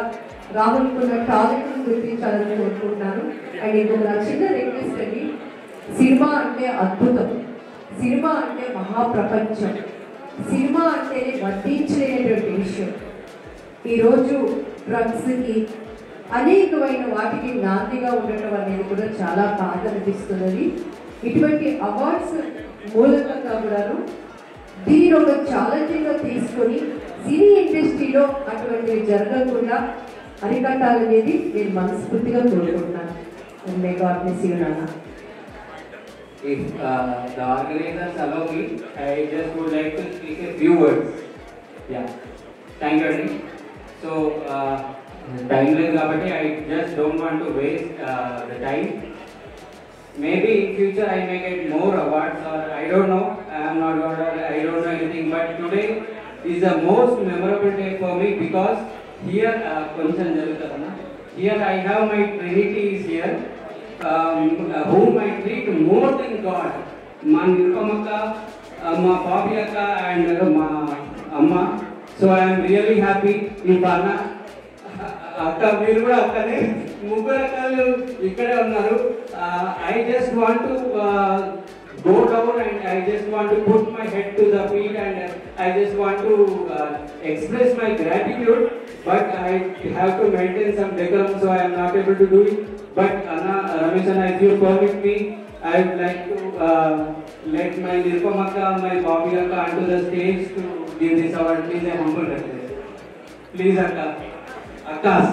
రాహుల్కున్న టాలెంట్ని గుర్తించాలని కోరుకుంటున్నాను. అండ్ ఇంకొక నా చిన్న రిక్వెస్ట్ అండి, సినిమా అంటే అద్భుతం, సినిమా అంటే మహాప్రపంచం, సినిమా అంటేనే వర్తించలేనటువంటి విషయం. ఈరోజు డ్రగ్స్కి అనేకమైన వాటికి నాందిగా ఉండటం అనేది కూడా చాలా బాధ అనిపిస్తున్నది. ఇటువంటి అవార్డ్స్ మూలకంగా కూడాను దీనిని ఒక ఛాలెంజింగ్గా తీసుకొని సినీ ఇండస్ట్రీలో అటువంటివి జరగకుండా అరికట్టాలనేది నేను మనస్ఫూర్తిగా కోరుకుంటున్నాను. మే గాడ్ బ్లెస్ యు నాన్న. If the organizers allow me, I just would like to speak a few words. Yeah, thank you, Andy. So, time less kabatti I just don't want to waste the time. Maybe in future I may get more awards, or I don't know. I am not God, I don't know anything. But today is the most memorable day for me because here, here I have my Trinity is here. Whom I treat more than God. Ma Nirupamaka, ma Papiaka and ma Amma. So I am really happy. If Anna, akka meeru kuda akkane mugguru akkalu ikkade unnaru. I just want to go down and I just want to put my head to the feet and I just want to express my gratitude. But I have to maintain some decorum, so I am not able to do it. But Anna, Ramesh Anna, if you permit me, I would like to let my Nirupamaka, my Bobby Akka onto the stage to give this award. Please, I humble request. Please, Akka. Akkas.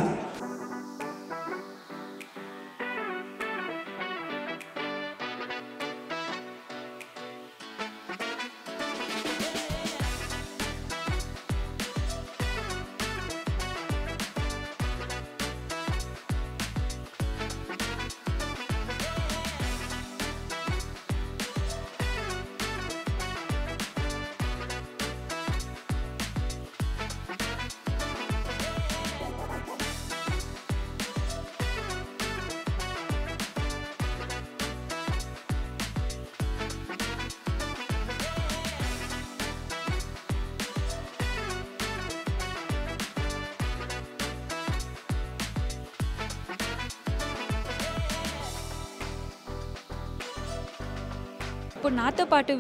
ఇప్పుడు నాతో పాటు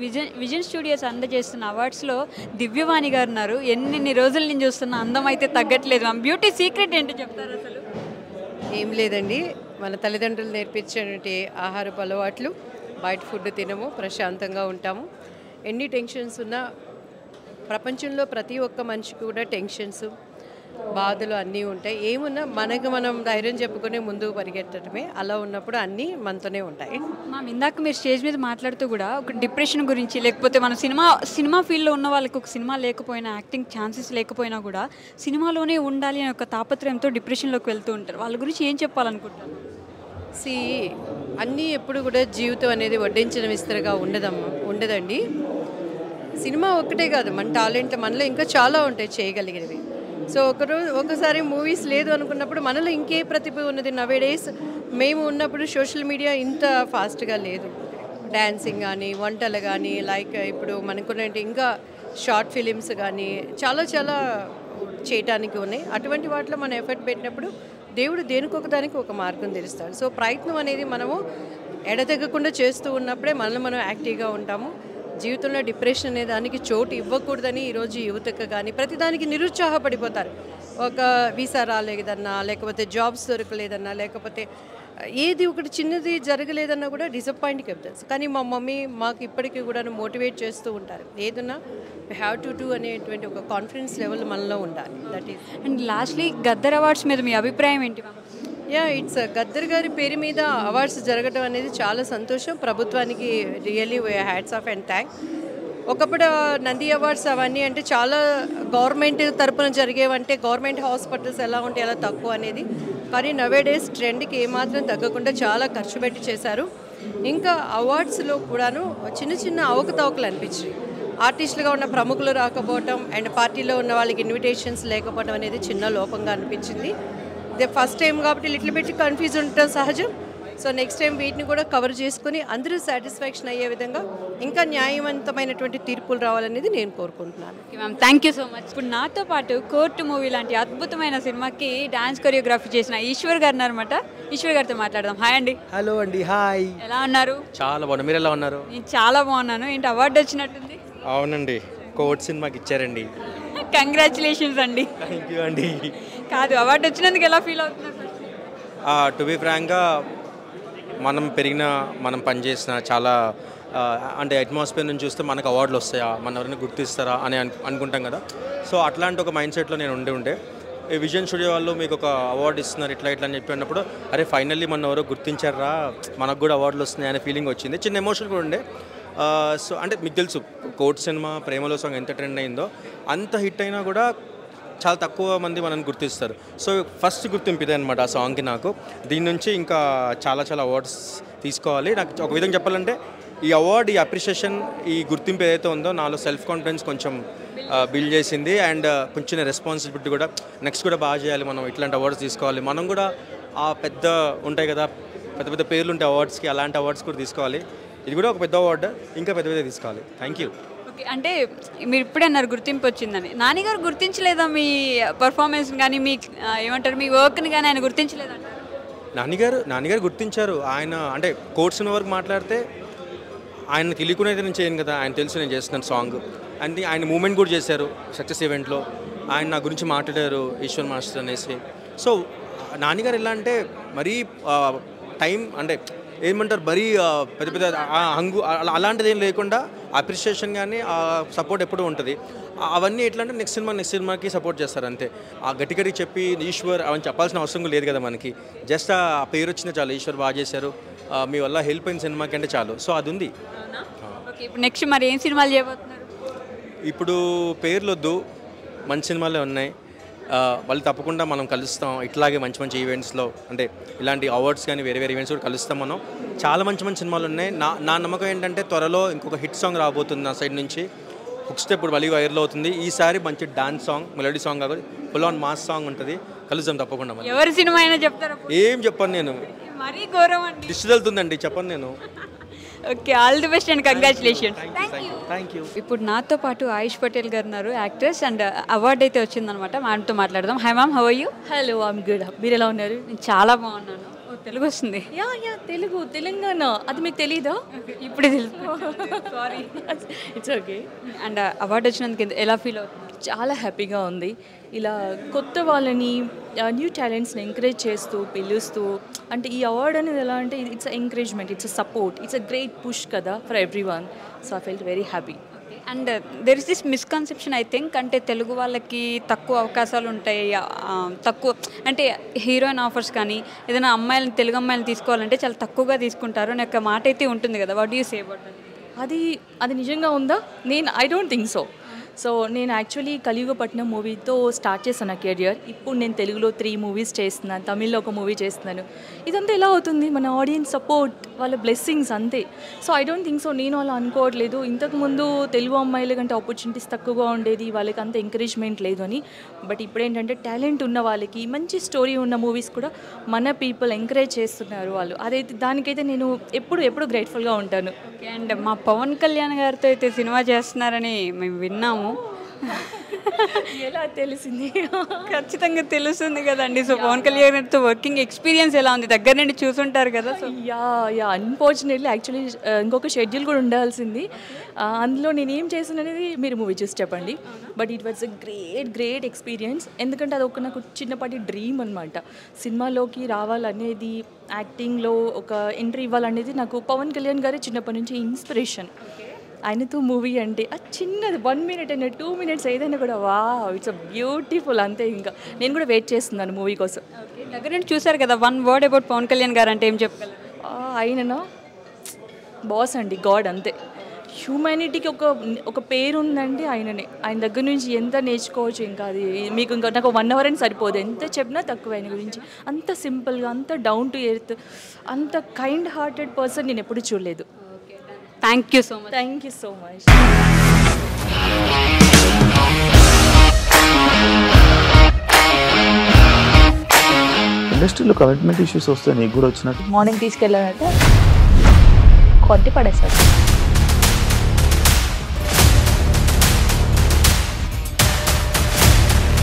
vision studios అందజేస్తున్న అవార్డ్స్లో దివ్యవాణి గారు ఉన్నారు. ఎన్ని రోజుల నుంచి చూస్తున్న అందం అయితే తగ్గట్లేదు. మా బ్యూటీ సీక్రెట్ ఏంటో చెప్తారు? అసలు ఏం లేదండి, మన తల్లిదండ్రులు నేర్పించినటువంటి ఆహారపు అలవాట్లు, బయట ఫుడ్ తినము, ప్రశాంతంగా ఉంటాము. ఎన్ని టెన్షన్స్ ఉన్నా ప్రపంచంలో ప్రతి ఒక్క మనిషికి కూడా టెన్షన్స్, బాధలు అన్నీ ఉంటాయి. ఏమున్నా మనకు మనం ధైర్యం చెప్పుకొని ముందుకు పరిగెత్తడమే. అలా ఉన్నప్పుడు అన్నీ మనతోనే ఉంటాయి. ఇందాక మీరు స్టేజ్ మీద మాట్లాడుతూ కూడా ఒక డిప్రెషన్ గురించి, లేకపోతే మన సినిమా ఫీల్డ్లో ఉన్న వాళ్ళకి ఒక సినిమా లేకపోయినా, యాక్టింగ్ ఛాన్సెస్ లేకపోయినా కూడా సినిమాలోనే ఉండాలి అనే ఒక తాపత్రయంతో డిప్రెషన్లోకి వెళ్తూ ఉంటారు. వాళ్ళ గురించి ఏం చెప్పాలనుకుంటారు? అన్నీ ఎప్పుడు కూడా జీవితం అనేది వడ్డించిన విస్తరగా ఉండదండి. సినిమా ఒక్కటే కాదు, మన టాలెంట్ మనలో ఇంకా చాలా ఉంటాయి చేయగలిగినవి. సో ఒకసారి మూవీస్ లేదు అనుకున్నప్పుడు మనలో ఇంకే ప్రతిభ ఉన్నది. నవేడేస్ మేము ఉన్నప్పుడు సోషల్ మీడియా ఇంత ఫాస్ట్గా లేదు. డ్యాన్సింగ్ కానీ, వంటలు కానీ, లైక్ ఇప్పుడు మనకున్నట్టు ఇంకా షార్ట్ ఫిలిమ్స్ కానీ చాలా చాలా చేయటానికి ఉన్నాయి. అటువంటి వాటిలో మనం ఎఫర్ట్ పెట్టినప్పుడు దేవుడు దేనికొకదానికి ఒక మార్గం తెలుస్తాడు. సో ప్రయత్నం అనేది మనము ఎడతెగకుండా చేస్తూ ఉన్నప్పుడే మనం యాక్టివ్గా ఉంటాము. జీవితంలో డిప్రెషన్ అనే దానికి చోటు ఇవ్వకూడదని ఈరోజు యువతకు కానీ ప్రతిదానికి నిరుత్సాహపడిపోతారు. ఒక వీసా రాలేదన్నా, లేకపోతే జాబ్స్ దొరకలేదన్నా, లేకపోతే ఏది ఒకటి చిన్నది జరగలేదన్నా కూడా డిసప్పాయింట్కి వెళ్తారు. కానీ మా మమ్మీ మాకు ఇప్పటికీ కూడా మోటివేట్ చేస్తూ ఉంటారు. ఏదన్నా వీ హ్యావ్ టు డూ అనేటువంటి ఒక కాన్ఫిడెన్స్ లెవెల్ మనలో ఉండాలి. That is. And lastly Gaddar awards మీద మీ అభిప్రాయం ఏంటి? ఇట్స్ గద్దర్ గారి పేరు మీద అవార్డ్స్ జరగడం అనేది చాలా సంతోషం. ప్రభుత్వానికి really hats off and thank. ఒకప్పుడు నంది అవార్డ్స్ అవన్నీ అంటే చాలా గవర్నమెంట్ తరపున జరిగేవంటే గవర్నమెంట్ హాస్పిటల్స్ ఎలా ఉంటే ఎలా తక్కువ అనేది. కానీ నవేడేస్ ట్రెండ్కి ఏమాత్రం తగ్గకుండా చాలా ఖర్చు పెట్టి చేశారు. ఇంకా అవార్డ్స్లో కూడాను చిన్న చిన్న అవకతవకలు అనిపించాయి. ఆర్టిస్టులుగా ఉన్న ప్రముఖులు రాకపోవటం అండ్ పార్టీలో ఉన్న వాళ్ళకి ఇన్విటేషన్స్ లేకపోవడం అనేది చిన్న లోపంగా అనిపించింది. ఇదే ఫస్ట్ టైం కాబట్టి లిటిల్ బిట్ కన్ఫ్యూజ్ ఉండటం సహజం. సో నెక్స్ట్ టైం వీటిని కూడా కవర్ చేసుకుని అందరూ సాటిస్ఫాక్షన్ అయ్యే విధంగా ఇంకా న్యాయవంతమైనటువంటి తీర్పులు రావాలనేది నేను కోరుకుంటున్నాను. Ma'am, thank you so much. ఇప్పుడు నాతో పాటు కోర్టు మూవీ లాంటి అద్భుతమైన సినిమాకి డాన్స్ కొరియోగ్రఫీ చేసిన ఈశ్వర్ గారు అనమాట. ఈశ్వర్ గారితో మాట్లాడదాం. హాయ్ అండి. హలో అండి. హాయ్. ఎలా ఉన్నారు? చాలా బాగున్నా. మీరు ఎలా ఉన్నారు? నేను చాలా బాగున్నాను. ఏంటి అవార్డు వచ్చినట్టుంది? అవునండి, కోర్ట్ సినిమాకి ఇచ్చారండి. కంగ్రాచులేషన్స్ అండి. థ్యాంక్ యూ అండి. కాదు, అవార్డు వచ్చినందుకు ఎలా ఫీల్ అవుతున్నారు? టు బి ఫ్రాంక్గా మనం పనిచేసిన చాలా అంటే అట్మాస్ఫియర్ నుంచి చూస్తే మనకు అవార్డులు వస్తాయా, మన ఎవరైనా గుర్తిస్తారా అని అనుకుంటాం కదా. సో అట్లాంటి ఒక మైండ్ సెట్లో నేను ఉండే విజన్ స్టూడియో వాళ్ళు మీకు ఒక అవార్డు ఇస్తున్నారు ఇట్లా అని చెప్పి అన్నప్పుడు అరే ఫైనల్లీ మన ఎవరో గుర్తించారా, మనకు కూడా అవార్డులు వస్తున్నాయి అనే ఫీలింగ్ వచ్చింది. చిన్న ఎమోషన్ కూడా ఉండే. సో అంటే మీకు తెలుసు కోర్ట్ సినిమా ప్రేమలో సాంగ్ ఎంత ట్రెండ్ అయిందో, అంత హిట్ అయినా కూడా చాలా తక్కువ మంది మనల్ని గుర్తిస్తారు. సో ఫస్ట్ గుర్తింపు ఇదే అనమాట ఆ సాంగ్కి. నాకు దీని నుంచి ఇంకా చాలా అవార్డ్స్ తీసుకోవాలి. నాకు ఒక విధంగా చెప్పాలంటే ఈ అవార్డు, ఈ అప్రిషియేషన్, ఈ గుర్తింపు ఏదైతే ఉందో నాలో సెల్ఫ్ కాన్ఫిడెన్స్ కొంచెం బిల్డ్ చేసింది. అండ్ కొంచెం రెస్పాన్సిబిలిటీ కూడా, నెక్స్ట్ కూడా బాగా చేయాలి, మనం ఇట్లాంటి అవార్డ్స్ తీసుకోవాలి, మనం కూడా ఆ పెద్ద ఉంటాయి కదా పెద్ద పేర్లు ఉంటాయి అవార్డ్స్కి, అలాంటి అవార్డ్స్ కూడా తీసుకోవాలి. ఇది కూడా ఒక పెద్ద అవార్డు, ఇంకా పెద్ద తీసుకోవాలి. Thank you. అంటే మీరు ఇప్పుడే అన్నారు గుర్తింపు వచ్చిందని. నాన్నగారు గుర్తించలేదా మీ పర్ఫార్మెన్స్ కానీ, మీ ఏమంటారు మీ వర్క్ని కానీ ఆయన గుర్తించలేదంట? నాన్నగారు గుర్తించారు. ఆయన అంటే కోర్ట్స్ వరకు మాట్లాడితే ఆయన తెలియకునేది నేను చేయను కదా, ఆయన తెలుసు నేను చేస్తున్నాను సాంగ్. అండ్ ఆయన మూమెంట్ కూడా చేశారు సక్సెస్ ఈవెంట్లో. ఆయన నా గురించి మాట్లాడారు ఈశ్వర్ మాస్టర్ అనేసి. సో నాన్నగారు ఎలా అంటే మరీ టైం అంటే ఏమంటారు మరీ పెద్ద హంగు అలాంటిది ఏం లేకుండా అప్రిషియేషన్ కానీ సపోర్ట్ ఎప్పుడూ ఉంటుంది. అవన్నీ ఎట్లా అంటే నెక్స్ట్ సినిమాకి సపోర్ట్ చేస్తారు అంతే. ఆ గట్టి చెప్పి ఈశ్వర్ అవన్నీ చెప్పాల్సిన అవసరం లేదు కదా మనకి. జస్ట్ ఆ పేరు వచ్చినా చాలు, ఈశ్వర్ బాగా చేశారు, మీ వల్ల హెల్ప్ అయిన సినిమాకి అంటే చాలు. సో అది ఉంది. ఇప్పుడు నెక్స్ట్ మరి ఏం సినిమాలు చేయబోతున్నారు? ఇప్పుడు పేర్లు వద్దు, మంచి సినిమాలే ఉన్నాయి. వాళ్ళు తప్పకుండా మనం కలుస్తాం ఇట్లాగే మంచి ఈవెంట్స్లో, అంటే ఇలాంటి అవార్డ్స్ కానీ వేరే ఈవెంట్స్ కూడా కలుస్తాం మనం. చాలా మంచి సినిమాలు ఉన్నాయి. నా నమ్మకం ఏంటంటే త్వరలో ఇంకొక హిట్ సాంగ్ రాబోతుంది నా సైడ్ నుంచి. హుక్ స్టెప్ ఇప్పుడు మళ్ళీ వైరల్ అవుతుంది. ఈసారి మంచి డాన్స్ సాంగ్, మెలోడీ సాంగ్ కాదు, ఫుల్ ఆన్ మాస్ సాంగ్ ఉంటుంది. కలుద్దాం తప్పకుండా. ఎవరి సినిమా అయినా చెప్తారా? ఏం చెప్పను నేను, మరీ ఘోరం అండి. దిష్టి వెళ్తుందండి, చెప్పను నేను. Okay, all the best and congratulations. Thank you. ఇప్పుడు నాతో పాటు ఆయుష్ పటేల్ గారు ఉన్నారు, యాక్ట్రెస్, అండ్ అవార్డు అయితే వచ్చిందనమాట. మ్యామ్తో మాట్లాడదాం. Hi ma'am, how are you? Hello, I'm good. మీరు ఎలా ఉన్నారు? నేను చాలా బాగున్నాను. తెలుగు వస్తుంది? యా తెలుగు, తెలంగాణ. అది మీకు తెలీదా? ఇప్పుడే తెలుసు. Sorry. It's okay. And award వచ్చినందుకు ఎలా ఫీల్ అవుతుంది? చాలా హ్యాపీగా ఉంది. ఇలా కొత్త వాళ్ళని, న్యూ టాలెంట్స్ని ఎంకరేజ్ చేస్తూ పిలుస్తూ, అంటే ఈ అవార్డ్ అనేది ఎలా అంటే it's encouragement, it's support, it's a great push కదా for everyone. So I felt very happy. And there is this misconception I think, అంటే తెలుగు వాళ్ళకి తక్కువ అవకాశాలు ఉంటాయి, తక్కువ అంటే హీరోయిన్ ఆఫర్స్ కానీ ఏదైనా అమ్మాయిలను తెలుగు అమ్మాయిలను తీసుకోవాలంటే చాలా తక్కువగా తీసుకుంటారు అనే ఒక మాట అయితే ఉంటుంది కదా. What do you say about that? అది నిజంగా ఉందా? I don't think so. So నేను యాక్చువల్లీ కలియుగపట్నం మూవీతో స్టార్ట్ చేశాను నా కెరియర్. ఇప్పుడు నేను తెలుగులో 3 మూవీస్ చేస్తున్నాను, తమిళ్లో ఒక మూవీ చేస్తున్నాను. ఇదంతా ఎలా అవుతుంది? మన ఆడియన్స్ సపోర్ట్, వాళ్ళ బ్లెస్సింగ్స్ అంతే. So I don't think so. నేను అలా అనుకోవట్లేదు. ఇంతకుముందు తెలుగు అమ్మాయిల కంటే ఆపర్చునిటీస్ తక్కువగా ఉండేది, వాళ్ళకి అంత ఎంకరేజ్మెంట్ లేదు అని. బట్ ఇప్పుడు ఏంటంటే టాలెంట్ ఉన్న వాళ్ళకి, మంచి స్టోరీ ఉన్న మూవీస్ కూడా మన పీపుల్ ఎంకరేజ్ చేస్తున్నారు వాళ్ళు. అదైతే దానికైతే నేను ఎప్పుడు గ్రేట్ఫుల్గా ఉంటాను. అండ్ మా పవన్ కళ్యాణ్ గారితో అయితే సినిమా చేస్తున్నారని మేము విన్నాము. ఎలా తెలిసింది? ఖచ్చితంగా తెలుస్తుంది కదండి. సో పవన్ కళ్యాణ్ గారితో వర్కింగ్ ఎక్స్పీరియన్స్ ఎలా ఉంది? దగ్గర నుండి చూసుంటారు కదా. సో యా అన్ఫార్చునేట్లీ యాక్చువల్లీ ఇంకొక షెడ్యూల్ కూడా ఉండాల్సింది. అందులో నేను ఏం చేశాను అనేది మీరు మూవీ చూసి చెప్పండి. But it was a great experience. ఎందుకంటే అది నాకు చిన్నపాటి డ్రీమ్ అనమాట. సినిమాలోకి రావాలనేది, యాక్టింగ్లో ఒక ఎంట్రీ ఇవ్వాలనేది నాకు పవన్ కళ్యాణ్ గారే చిన్నప్పటి నుంచి ఇన్స్పిరేషన్. ఆయనతో మూవీ అంటే అది చిన్నది 1 minute అయినా 2 minutes ఏదైనా కూడా ఇట్స్ అ బ్యూటిఫుల్ అంతే. ఇంకా నేను కూడా వెయిట్ చేస్తున్నాను మూవీ కోసం. దగ్గర నుండి చూసారు కదా, 1 word అబౌట్ పవన్ కళ్యాణ్ గారు అంటే ఏం చెప్పగలరు? ఆయననా బాస్ అండి, గాడ్ అంతే. హ్యూమానిటీకి ఒక పేరు ఉందండి ఆయననే. ఆయన దగ్గర నుంచి ఎంత నేర్చుకోవచ్చు. ఇంకా అది మీకు ఇంకా నాకు 1 hour అని సరిపోదు, ఎంత చెప్పినా తక్కువ. ఆయన గురించి అంత సింపుల్గా, అంత డౌన్ టు ఎర్త్, అంత కైండ్ హార్టెడ్ పర్సన్ నేను ఎప్పుడు చూడలేదు. Thank you so much. Thank you so much. ఇండస్ట్రీలో కమిట్మెంట్ ఇష్యూస్ వస్తే నీకు కూడా వచ్చినట్టు? మార్నింగ్ తీసుకెళ్ళానంటే కొట్టి పడేసాడు.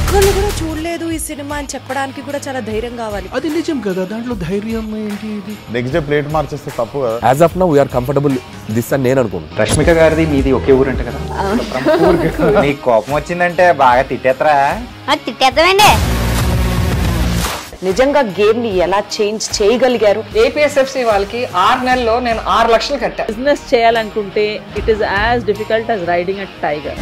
ఒక్కళ్ళు కూడా చూడలేదు ఈ సినిమా అని చెప్పడానికి కూడా చాలా ధైర్యం కావాలి. అది నిజం కదా, దాంట్లో ధైర్యం ఏంటి? నెక్స్ట్ డే ప్లేట్ మార్చేస్తే తప్పు కదా. As of now we're comfortable this అని నేను అనుకుంటున్నాను. రష్మిక గారిది మీది ఒకే ఊరు అంటే కదా? నీకు కోపం వచ్చిందంటే బాగా తిట్టేత్తరా? తిట్టేద్దామండి. నిజంగా గేమ్ ని ఎలా చేంజ్ చేయగలిగారు? ఏపీఎస్ఎఫ్సి వాళ్ళకి 6 నెలల్లో నేను 6 లక్షలు కట్టా. బిజినెస్ చేయాలనుకుంటే it is as difficult as riding a tiger.